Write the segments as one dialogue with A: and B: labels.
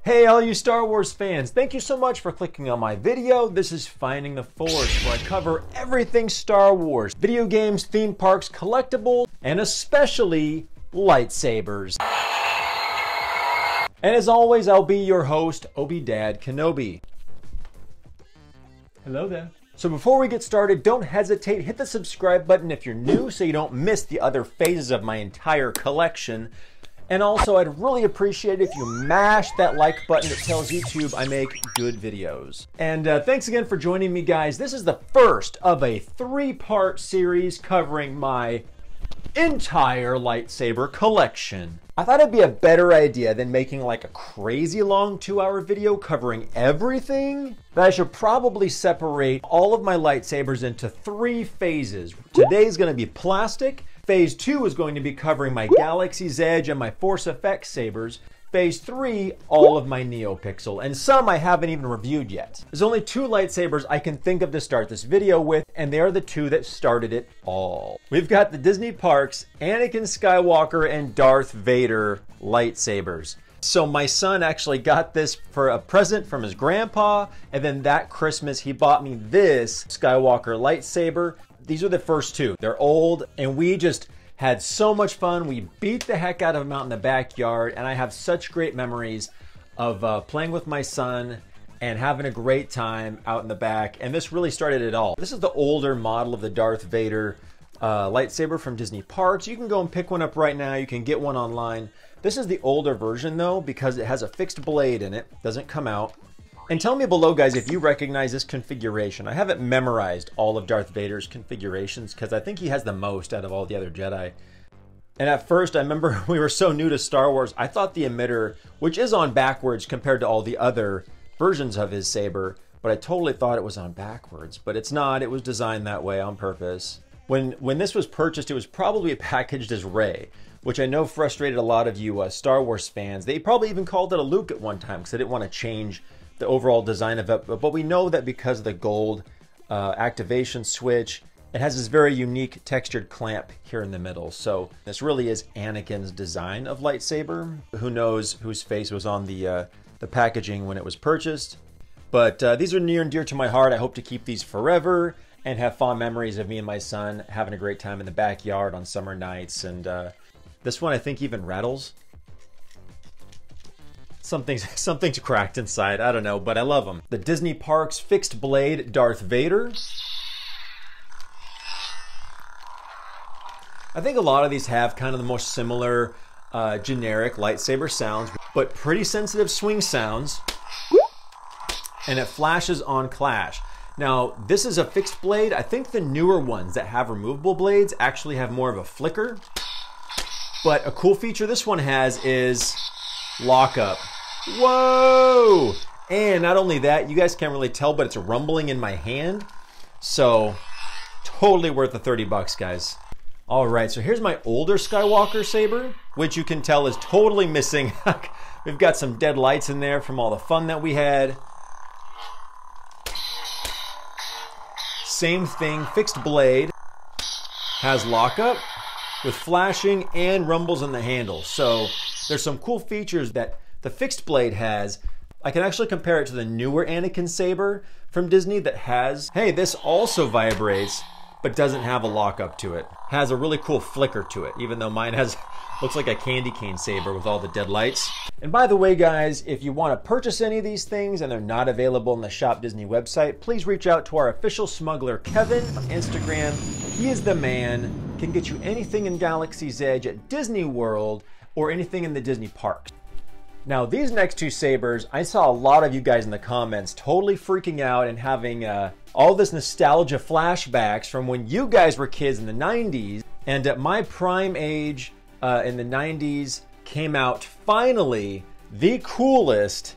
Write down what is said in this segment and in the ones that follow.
A: Hey all you Star Wars fans, thank you so much for clicking on my video. This is Finding the Forge, where I cover everything Star Wars. Video games, theme parks, collectibles, and especially lightsabers. And as always, I'll be your host, Obi-Wan Kenobi. Hello there. So before we get started, don't hesitate, hit the subscribe button if you're new so you don't miss the other phases of my entire collection. And also, I'd really appreciate it if you mash that like button that tells YouTube I make good videos. And thanks again for joining me, guys. This is the first of a 3-part series covering my entire lightsaber collection. I thought it'd be a better idea than making like a crazy long 2-hour video covering everything, that I should probably separate all of my lightsabers into 3 phases. Today's gonna be plastic. Phase 2 is going to be covering my Galaxy's Edge and my Force Effects sabers. Phase 3, all of my Neopixel, and some I haven't even reviewed yet. There's only 2 lightsabers I can think of to start this video with, and they are the 2 that started it all. We've got the Disney Parks, Anakin Skywalker and Darth Vader lightsabers. So my son actually got this for a present from his grandpa, and then that Christmas he bought me this Skywalker lightsaber. These are the first 2. They're old, and we just had so much fun. We beat the heck out of them out in the backyard, and I have such great memories of playing with my son and having a great time out in the back. And this really started it all. This is the older model of the Darth Vader lightsaber from Disney Parks. You can go and pick one up right now. You can get one online. This is the older version though, because it has a fixed blade in it. Doesn't come out. And tell me below, guys, if you recognize this configuration. I haven't memorized all of Darth Vader's configurations because I think he has the most out of all the other Jedi. And at first, I remember we were so new to Star Wars, I thought the emitter, which is on backwards compared to all the other versions of his saber, but I totally thought it was on backwards. But it's not. It was designed that way on purpose. When this was purchased, it was probably packaged as Rey, which I know frustrated a lot of you Star Wars fans. They probably even called it a Luke at one time because they didn't want to change the overall design of it, but we know that because of the gold activation switch, it has this very unique textured clamp here in the middle. So this really is Anakin's design of lightsaber. Who knows whose face was on the packaging when it was purchased. But these are near and dear to my heart. I hope to keep these forever and have fond memories of me and my son having a great time in the backyard on summer nights. And this one I think even rattles. Something's cracked inside. I don't know, but I love them. The Disney Parks fixed blade Darth Vader. I think a lot of these have kind of the most similar generic lightsaber sounds, but pretty sensitive swing sounds. And it flashes on clash. Now, this is a fixed blade. I think the newer ones that have removable blades actually have more of a flicker. But a cool feature this one has is lockup. Whoa! And not only that, you guys can't really tell, but it's rumbling in my hand. So, totally worth the 30 bucks, guys. All right, so here's my older Skywalker saber, which you can tell is totally missing. We've got some dead lights in there from all the fun that we had. Same thing, fixed blade. Has lockup with flashing and rumbles in the handle. So, there's some cool features that the fixed blade has. I can actually compare it to the newer Anakin saber from Disney that has, hey, this also vibrates, but doesn't have a lockup to it. Has a really cool flicker to it, even though mine looks like a candy cane saber with all the dead lights. And by the way, guys, if you want to purchase any of these things and they're not available on the Shop Disney website, please reach out to our official smuggler, Kevin, on Instagram. He is the man, can get you anything in Galaxy's Edge at Disney World or anything in the Disney parks. Now, these next 2 sabers, I saw a lot of you guys in the comments totally freaking out and having all this nostalgia flashbacks from when you guys were kids in the 90s. And at my prime age in the 90s came out finally the coolest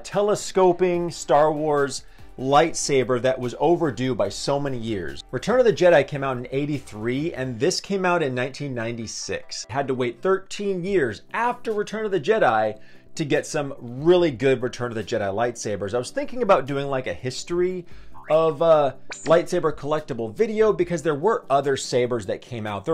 A: telescoping Star Wars lightsaber that was overdue by so many years. Return of the Jedi came out in '83 and this came out in 1996. Had to wait 13 years after Return of the Jedi to get some really good Return of the Jedi lightsabers. I was thinking about doing like a history of lightsaber collectible video because there were other sabers that came out.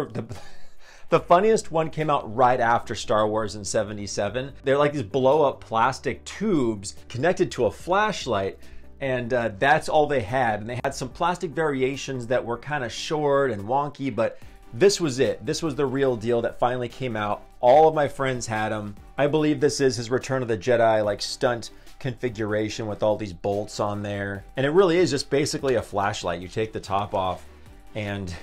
A: The funniest one came out right after Star Wars in '77. They're like these blow-up plastic tubes connected to a flashlight, and that's all they had. And they had some plastic variations that were kind of short and wonky, but this was it. This was the real deal that finally came out. All of my friends had them. I believe this is his Return of the Jedi like stunt configuration with all these bolts on there. And it really is just basically a flashlight. You take the top off and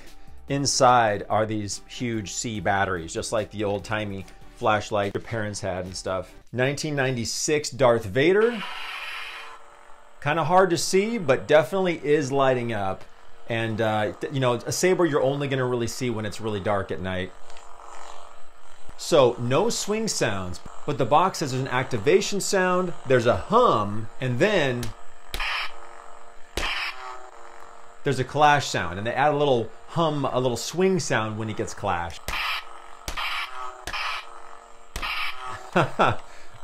A: inside are these huge C batteries, just like the old-timey flashlight your parents had and stuff. 1996 Darth Vader. Kind of hard to see, but definitely is lighting up. And, you know, a saber you're only going to really see when it's really dark at night. So, no swing sounds, but the box says there's an activation sound, there's a hum, and then there's a clash sound. And they add a little hum, a little swing sound when he gets clashed.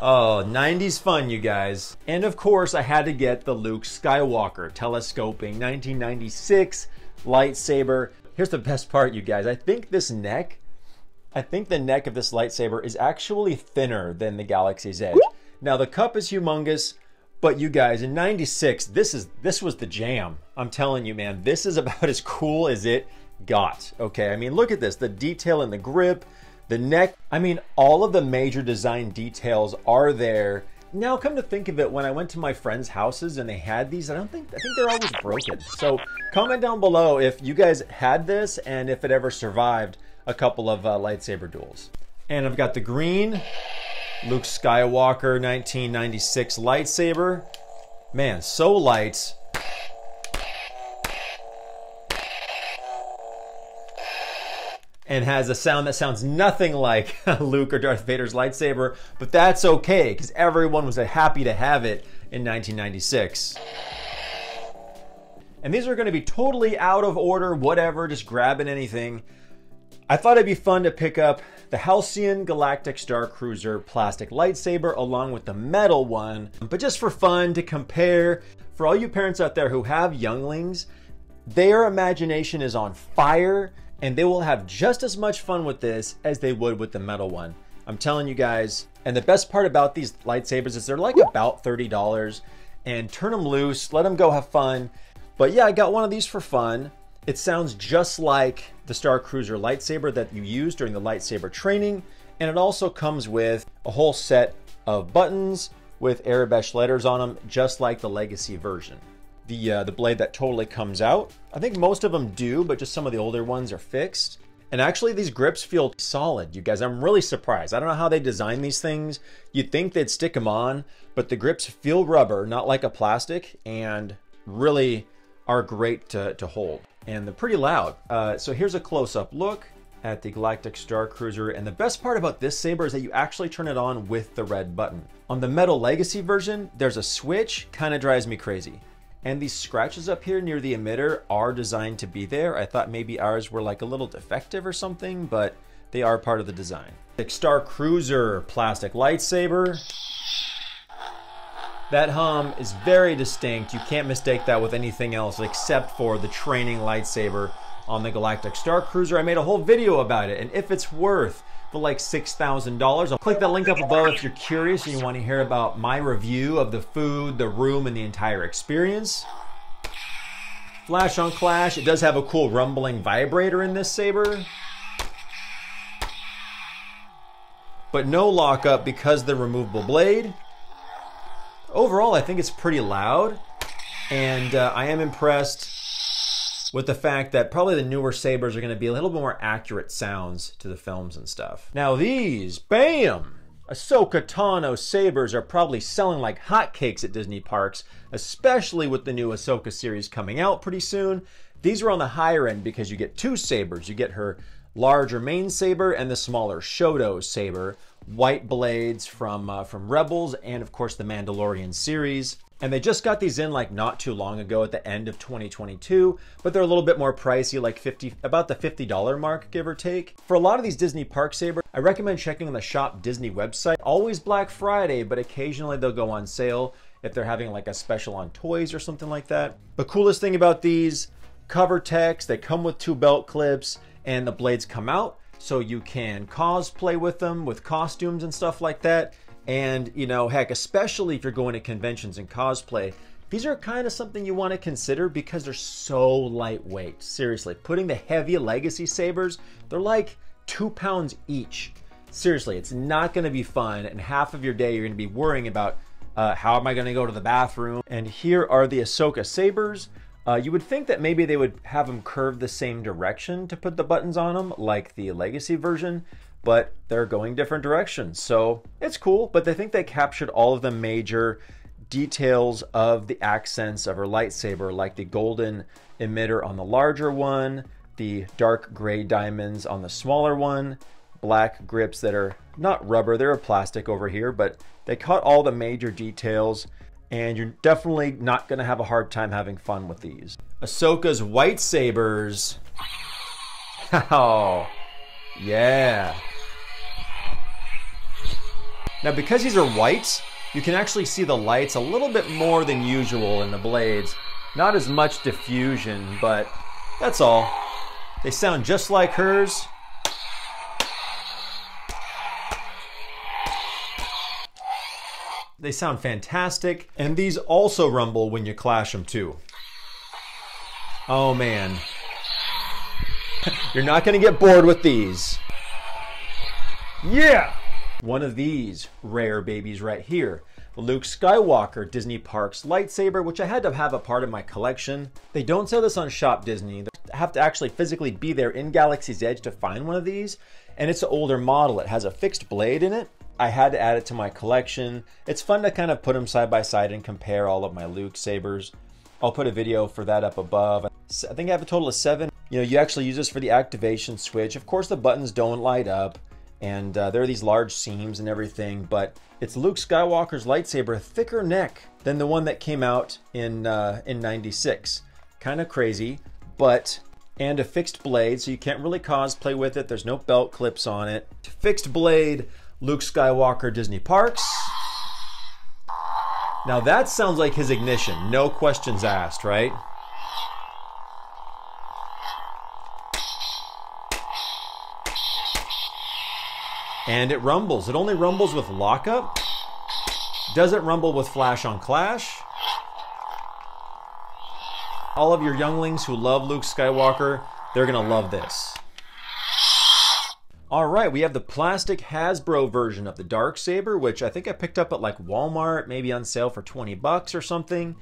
A: Oh, 90s fun, you guys. And of course, I had to get the Luke Skywalker telescoping 1996 lightsaber. Here's the best part, you guys. I think the neck of this lightsaber is actually thinner than the Galaxy's Edge. Now, the cup is humongous, but you guys, in 96, this was the jam. I'm telling you, man, this is about as cool as it got. Okay, I mean, look at this. The detail in the grip, the neck, I mean, all of the major design details are there. Now, come to think of it, when I went to my friends' houses and they had these, I think they're always broken. So comment down below if you guys had this and if it ever survived a couple of lightsaber duels. And I've got the green Luke Skywalker 1996 lightsaber. Man, so light. And has a sound that sounds nothing like Luke or Darth Vader's lightsaber, but that's okay, because everyone was happy to have it in 1996. And these are going to be totally out of order, whatever, just grabbing anything. I thought it'd be fun to pick up the Halcyon Galactic Starcruiser plastic lightsaber along with the metal one, but just for fun to compare. For all you parents out there who have younglings, their imagination is on fire, and they will have just as much fun with this as they would with the metal one. I'm telling you guys. And the best part about these lightsabers is they're like about $30, and turn them loose, let them go have fun. But yeah, I got one of these for fun. It sounds just like the Starcruiser lightsaber that you use during the lightsaber training, and it also comes with a whole set of buttons with Arabesh letters on them, just like the Legacy version. The blade that totally comes out. I think most of them do, but just some of the older ones are fixed. And actually these grips feel solid, you guys. I'm really surprised. I don't know how they design these things. You'd think they'd stick them on, but the grips feel rubber, not like a plastic, and really are great to hold. And they're pretty loud. So here's a close-up look at the Galactic Starcruiser. And the best part about this saber is that you actually turn it on with the red button. On the metal Legacy version, there's a switch, kind of drives me crazy. And these scratches up here near the emitter are designed to be there. I thought maybe ours were like a little defective or something, but they are part of the design. The Starcruiser plastic lightsaber. That hum is very distinct. You can't mistake that with anything else except for the training lightsaber on the Galactic Starcruiser. I made a whole video about it, and if it's worth the like $6,000, I'll click that link up above if you're curious and you want to hear about my review of the food, the room, and the entire experience. Flash on clash. It does have a cool rumbling vibrator in this saber, but no lockup because of the removable blade. Overall, I think it's pretty loud, and I am impressed with the fact that probably the newer sabers are going to be a little bit more accurate sounds to the films and stuff. Now these, bam! Ahsoka Tano sabers are probably selling like hotcakes at Disney parks, especially with the new Ahsoka series coming out pretty soon. These are on the higher end because you get two sabers. You get her larger main saber and the smaller Shoto saber. White blades from Rebels and of course the Mandalorian series. And they just got these in like not too long ago at the end of 2022, but they're a little bit more pricey, like about the $50 mark, give or take. For a lot of these Disney park sabers, I recommend checking on the Shop Disney website. Always Black Friday, but occasionally they'll go on sale. if they're having like a special on toys or something like that. The coolest thing about these, cover text, they come with 2 belt clips and the blades come out so you can cosplay with them with costumes and stuff like that. And you know, heck, especially if you're going to conventions and cosplay, these are kind of something you want to consider because they're so lightweight. Seriously, putting the heavy legacy sabers, they're like 2 pounds each. Seriously, it's not going to be fun, and half of your day you're going to be worrying about how am I going to go to the bathroom. And here are the Ahsoka sabers. You would think that maybe they would have them curve the same direction to put the buttons on them like the legacy version, but they're going different directions. So it's cool, but I think they captured all of the major details of the accents of her lightsaber, like the golden emitter on the larger one, the dark gray diamonds on the smaller one, black grips that are not rubber, they're plastic over here, but they caught all the major details, and you're definitely not going to have a hard time having fun with these. Ahsoka's white sabers. Oh, yeah. Now, because these are white, you can actually see the lights a little bit more than usual in the blades. Not as much diffusion, but that's all. They sound just like hers. They sound fantastic, and these also rumble when you clash them too. Oh man. You're not gonna get bored with these. Yeah! One of these rare babies right here. The Luke Skywalker Disney Parks lightsaber, which I had to have a part of my collection. They don't sell this on Shop Disney. I have to actually physically be there in Galaxy's Edge to find one of these. And it's an older model. It has a fixed blade in it. I had to add it to my collection. It's fun to kind of put them side by side and compare all of my Luke sabers. I'll put a video for that up above. I think I have a total of 7. You know, you actually use this for the activation switch. Of course, the buttons don't light up, and there are these large seams and everything, but it's Luke Skywalker's lightsaber, thicker neck than the one that came out in '96. Kind of crazy, but, and a fixed blade, so you can't really cosplay with it. There's no belt clips on it. Fixed blade, Luke Skywalker Disney Parks. Now that sounds like his ignition, no questions asked, right? And it rumbles. It only rumbles with lockup. Doesn't rumble with flash on clash. All of your younglings who love Luke Skywalker, they're gonna love this. All right, we have the plastic Hasbro version of the Darksaber, which I think I picked up at like Walmart, maybe on sale for 20 bucks or something.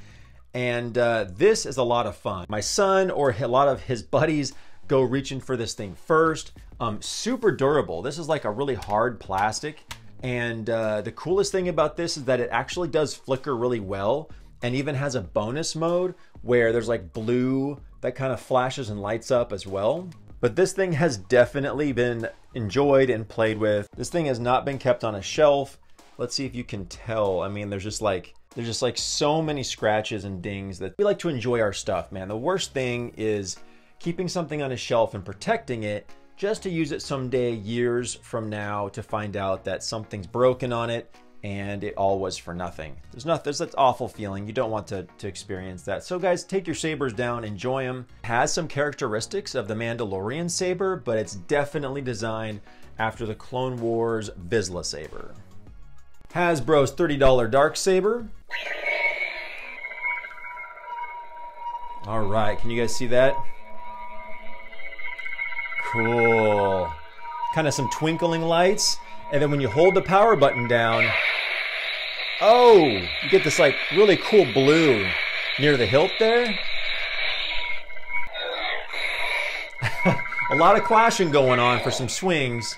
A: And this is a lot of fun. My son or a lot of his buddies go reaching for this thing first. Super durable. This is like a really hard plastic. And the coolest thing about this is that it actually does flicker really well, and even has a bonus mode where there's like blue that kind of flashes and lights up as well. But this thing has definitely been enjoyed and played with. This thing has not been kept on a shelf. Let's see if you can tell. I mean, there's just like so many scratches and dings that we like to enjoy our stuff, man. The worst thing is keeping something on a shelf and protecting it just to use it someday, years from now, to find out that something's broken on it and it all was for nothing. There's that awful feeling. You don't want to experience that. So guys, take your sabers down, enjoy them. It has some characteristics of the Mandalorian saber, but it's definitely designed after the Clone Wars Vizsla saber. Hasbro's $30 Darksaber. All right, can you guys see that? Cool. Kind of some twinkling lights. And then when you hold the power button down, oh, you get this like really cool blue near the hilt there. A lot of clashing going on for some swings,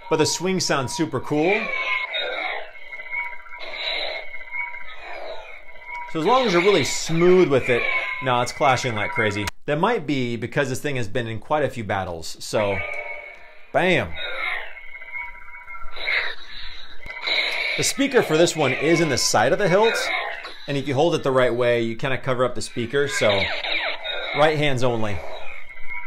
A: but the swings sound super cool. So as long as you're really smooth with it, no, it's clashing like crazy. That might be because this thing has been in quite a few battles, so bam. The speaker for this one is in the side of the hilt, and if you hold it the right way, you kind of cover up the speaker, so right hands only.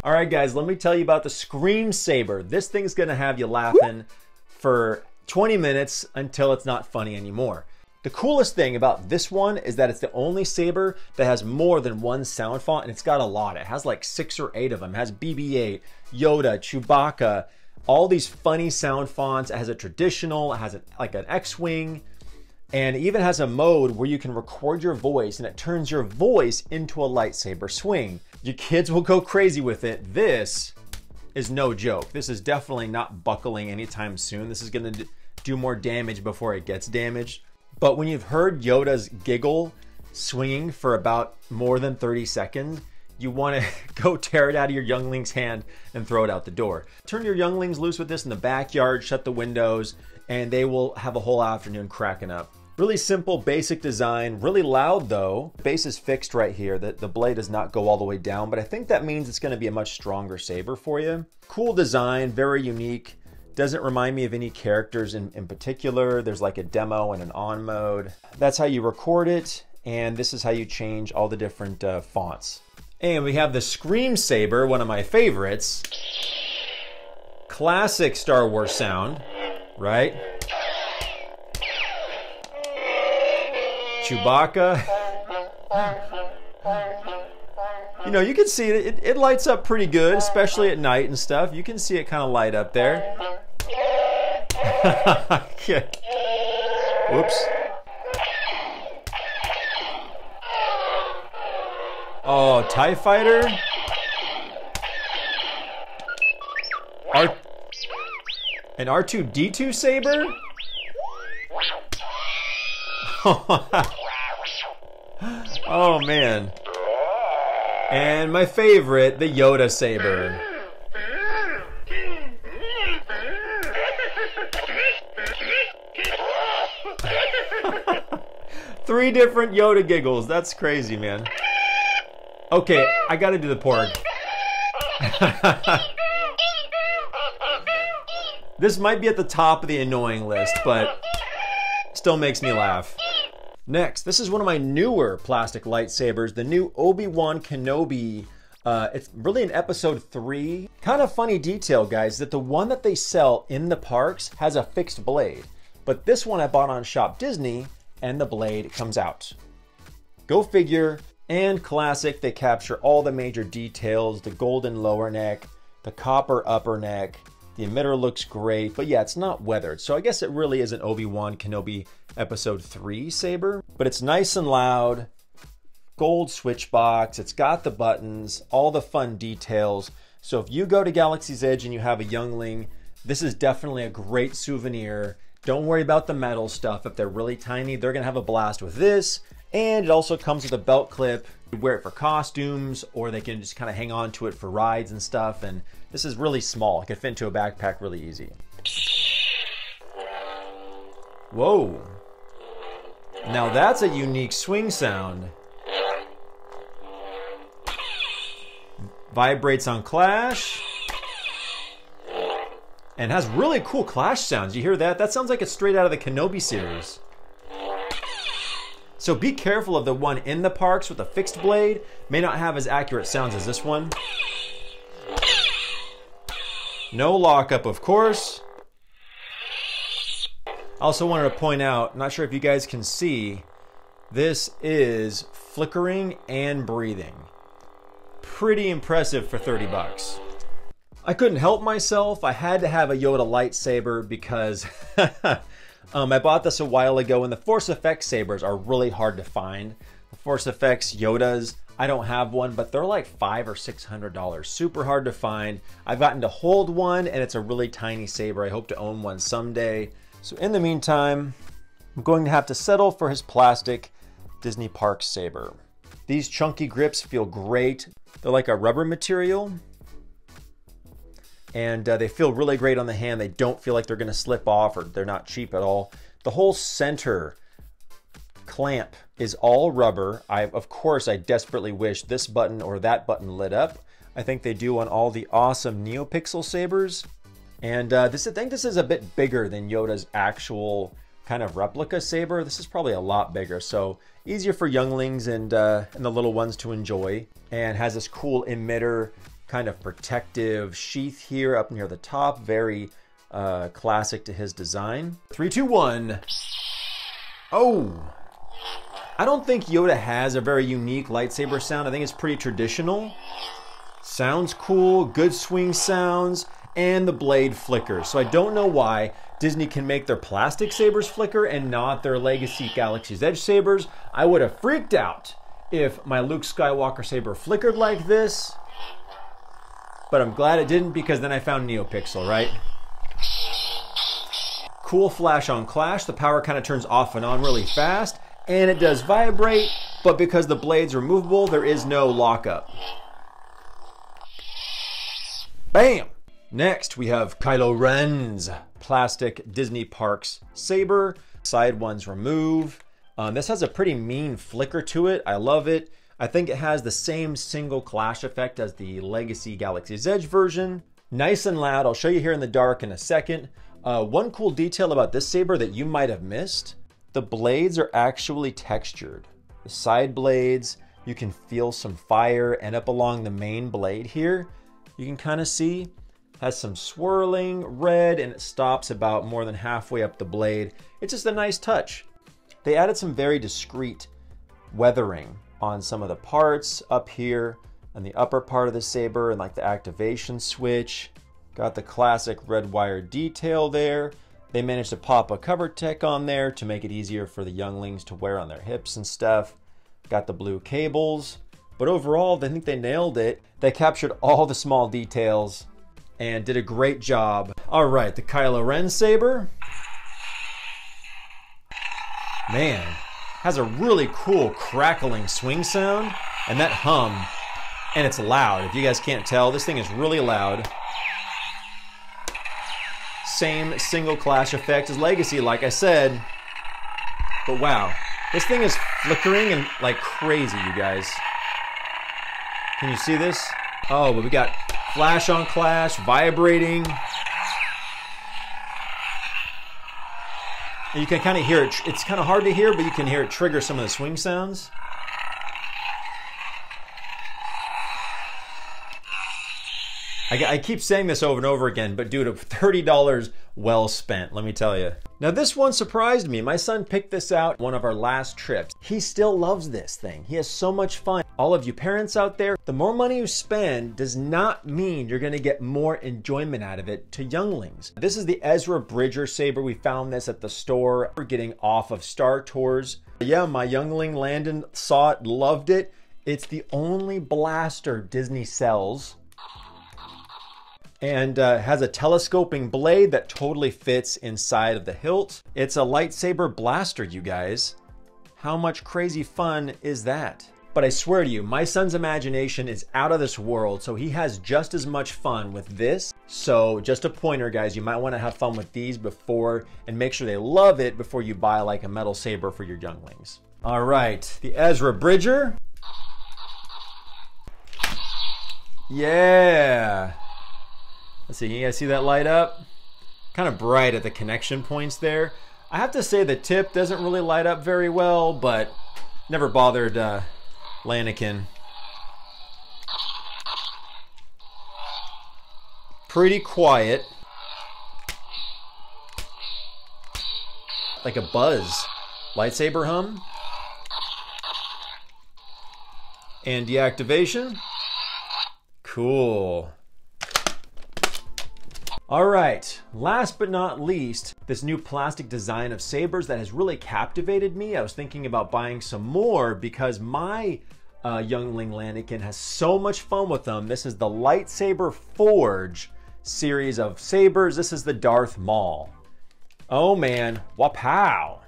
A: All right, guys, let me tell you about the Scream-Saber. This thing's gonna have you laughing for 20 minutes until it's not funny anymore. The coolest thing about this one is that it's the only saber that has more than one sound font, and it's got a lot. It has like 6 or 8 of them. It has BB-8, Yoda, Chewbacca, all these funny sound fonts. It has a traditional, it has like an X-Wing, and it even has a mode where you can record your voice and it turns your voice into a lightsaber swing. Your kids will go crazy with it. This is no joke. This is definitely not buckling anytime soon. This is gonna do more damage before it gets damaged. But when you've heard Yoda's giggle swinging for about more than 30 seconds, you want to go tear it out of your youngling's hand and throw it out the door. Turn your younglings loose with this in the backyard, shut the windows, and they will have a whole afternoon cracking up. Really simple, basic design, really loud though. The base is fixed right here. The blade does not go all the way down, but I think that means it's going to be a much stronger saber for you. Cool design, very unique. Doesn't remind me of any characters in particular. There's like a demo and an on mode. That's how you record it, and this is how you change all the different fonts. And we have the Scream-Saber, one of my favorites. Classic Star Wars sound, right? Chewbacca. You know, you can see it lights up pretty good, especially at night and stuff. You can see it kind of light up there. Yeah. Whoops. Oh, TIE Fighter. An R2-D2 saber? Oh man. And my favorite, the Yoda saber. Three different Yoda giggles. That's crazy, man. Okay, I gotta do the porg. This might be at the top of the annoying list, but still makes me laugh. Next, this is one of my newer plastic lightsabers, the new Obi-Wan Kenobi. It's really in episode 3. Kind of funny detail, guys, that the one that they sell in the parks has a fixed blade. But this one I bought on Shop Disney, and the blade comes out. Go figure. And classic, they capture all the major details, the golden lower neck, the copper upper neck. The emitter looks great, but yeah, it's not weathered. So I guess it really is an Obi-Wan Kenobi episode 3 saber, but it's nice and loud, gold switch box. It's got the buttons, all the fun details. So if you go to Galaxy's Edge and you have a youngling, this is definitely a great souvenir. Don't worry about the metal stuff. If they're really tiny, they're gonna have a blast with this. And it also comes with a belt clip. You wear it for costumes, or they can just kind of hang on to it for rides and stuff. And this is really small. It can fit into a backpack really easy. Whoa. Now that's a unique swing sound. Vibrates on clash. And has really cool clash sounds. You hear that? That sounds like it's straight out of the Kenobi series. So be careful of the one in the parks with a fixed blade. May not have as accurate sounds as this one. No lockup, of course. I also wanted to point out, not sure if you guys can see, this is flickering and breathing. Pretty impressive for 30 bucks. I couldn't help myself. I had to have a Yoda lightsaber because I bought this a while ago, and the Force Effects sabers are really hard to find. The Force Effects Yodas, I don't have one, but they're like $500 or $600. Super hard to find. I've gotten to hold one, and it's a really tiny saber. I hope to own one someday. So in the meantime, I'm going to have to settle for his plastic Disney Parks saber. These chunky grips feel great. They're like a rubber material. And they feel really great on the hand. They don't feel like they're gonna slip off, or they're not cheap at all. The whole center clamp is all rubber. Of course, I desperately wish this button or that button lit up. I think they do on all the awesome Neopixel sabers. And I think this is a bit bigger than Yoda's actual kind of replica saber. This is probably a lot bigger, so easier for younglings and the little ones to enjoy. And has this cool emitter kind of protective sheath here up near the top. Very classic to his design. 3, 2, 1. Oh! I don't think Yoda has a very unique lightsaber sound. I think it's pretty traditional. Sounds cool, good swing sounds, and the blade flickers. So I don't know why Disney can make their plastic sabers flicker and not their Legacy Galaxy's Edge sabers. I would have freaked out if my Luke Skywalker saber flickered like this. But I'm glad it didn't, because then I found Neopixel, right? Cool flash on clash. The power kind of turns off and on really fast. And it does vibrate, but because the blade's removable, there is no lockup. Bam! Next, we have Kylo Ren's plastic Disney Parks saber. Side ones remove. This has a pretty mean flicker to it. I love it. I think it has the same single clash effect as the Legacy Galaxy's Edge version. Nice and loud. I'll show you here in the dark in a second. One cool detail about this saber that you might have missed: the blades are actually textured. The side blades, you can feel some fire, and up along the main blade here, you can kind of see, has some swirling red, and it stops about more than halfway up the blade. It's just a nice touch. They added some very discreet weathering on some of the parts up here and the upper part of the saber, and like the activation switch. Got the classic red wire detail there. They managed to pop a cover tech on there to make it easier for the younglings to wear on their hips and stuff. Got the blue cables. But overall, I think they nailed it. They captured all the small details and did a great job. All right, the Kylo Ren saber. Man, has a really cool crackling swing sound, and that hum, and it's loud. If you guys can't tell, this thing is really loud. Same single clash effect as Legacy, like I said. But wow, this thing is flickering and like crazy, you guys. Can you see this? Oh, but we got flash on clash, vibrating. And you can kind of hear it. It's kind of hard to hear, but you can hear it trigger some of the swing sounds. I keep saying this over and over again, but dude, $30 well spent, let me tell you. Now this one surprised me. My son picked this out one of our last trips. He still loves this thing. He has so much fun. All of you parents out there, the more money you spend does not mean you're gonna get more enjoyment out of it to younglings. This is the Ezra Bridger saber. We found this at the store. We're getting off of Star Tours. Yeah, my youngling Landon saw it, loved it. It's the only blaster Disney sells, and has a telescoping blade that totally fits inside of the hilt. It's a lightsaber blaster, you guys. How much crazy fun is that? But I swear to you, my son's imagination is out of this world, so he has just as much fun with this. So just a pointer, guys, you might want to have fun with these before, and make sure they love it before you buy like a metal saber for your younglings. All right, the Ezra Bridger. Yeah. Let's see, you guys see that light up? Kind of bright at the connection points there. I have to say the tip doesn't really light up very well, but never bothered Lanakin. Pretty quiet. Like a buzz. Lightsaber hum. And deactivation. Cool. All right, last but not least, this new plastic design of sabers that has really captivated me. I was thinking about buying some more because my youngling Lanakin has so much fun with them. This is the Lightsaber Forge series of sabers. This is the Darth Maul. Oh man, wapow.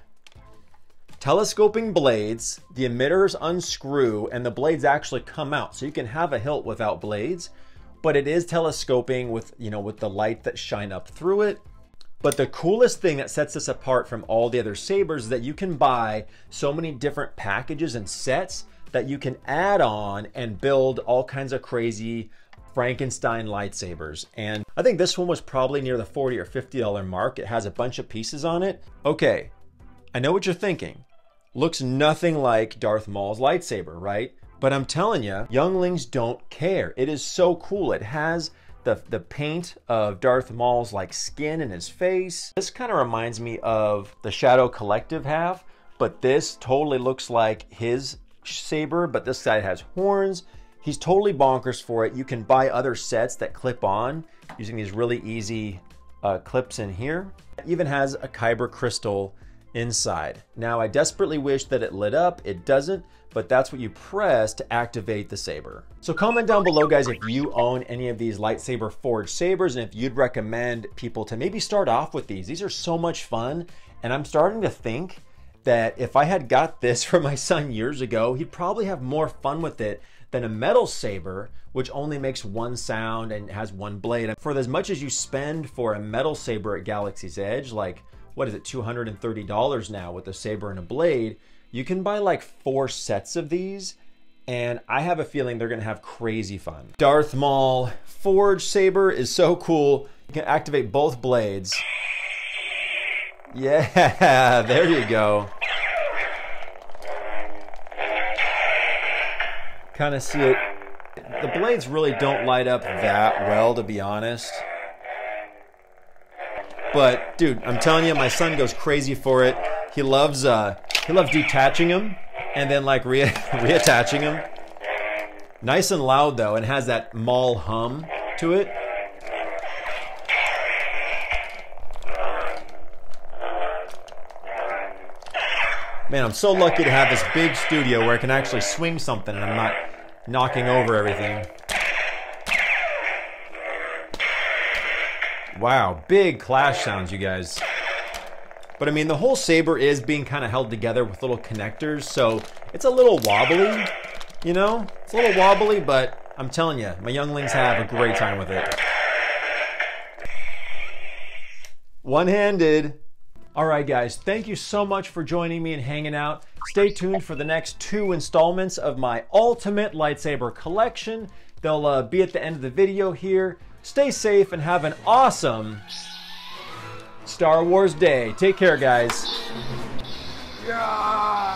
A: Telescoping blades, the emitters unscrew and the blades actually come out. So you can have a hilt without blades, but it is telescoping with, you know, with the light that shine up through it. But the coolest thing that sets this apart from all the other sabers is that you can buy so many different packages and sets that you can add on and build all kinds of crazy Frankenstein lightsabers. And I think this one was probably near the $40 or $50 mark. It has a bunch of pieces on it. Okay, I know what you're thinking. Looks nothing like Darth Maul's lightsaber, right? But I'm telling you, younglings don't care. It is so cool. It has the paint of Darth Maul's like skin in his face. This kind of reminds me of the Shadow Collective have, but this totally looks like his saber, but this side has horns. He's totally bonkers for it. You can buy other sets that clip on using these really easy clips in here. It even has a kyber crystal inside. Now, I desperately wish that it lit up. It doesn't, but that's what you press to activate the saber. So comment down below, guys, if you own any of these Lightsaber Forge sabers and if you'd recommend people to maybe start off with these. These are so much fun, and I'm starting to think that if I had got this for my son years ago, he'd probably have more fun with it than a metal saber, which only makes one sound and has one blade. And for as much as you spend for a metal saber at Galaxy's Edge, like, what is it, $230 now with a saber and a blade, you can buy like 4 sets of these, and I have a feeling they're gonna have crazy fun. Darth Maul Forge saber is so cool. You can activate both blades. Yeah, there you go. Kind of see it. The blades really don't light up that well, to be honest. But dude, I'm telling you, my son goes crazy for it. He loves detaching them and then like reattaching them. Nice and loud though, and has that Maul hum to it. Man, I'm so lucky to have this big studio where I can actually swing something and I'm not knocking over everything. Wow, big clash sounds, you guys. But I mean, the whole saber is being kind of held together with little connectors, so it's a little wobbly, you know? It's a little wobbly, but I'm telling you, my younglings have a great time with it. One-handed. All right, guys, thank you so much for joining me and hanging out. Stay tuned for the next 2 installments of my ultimate lightsaber collection. They'll be at the end of the video here. Stay safe and have an awesome Star Wars day. Take care, guys.
B: Yeah.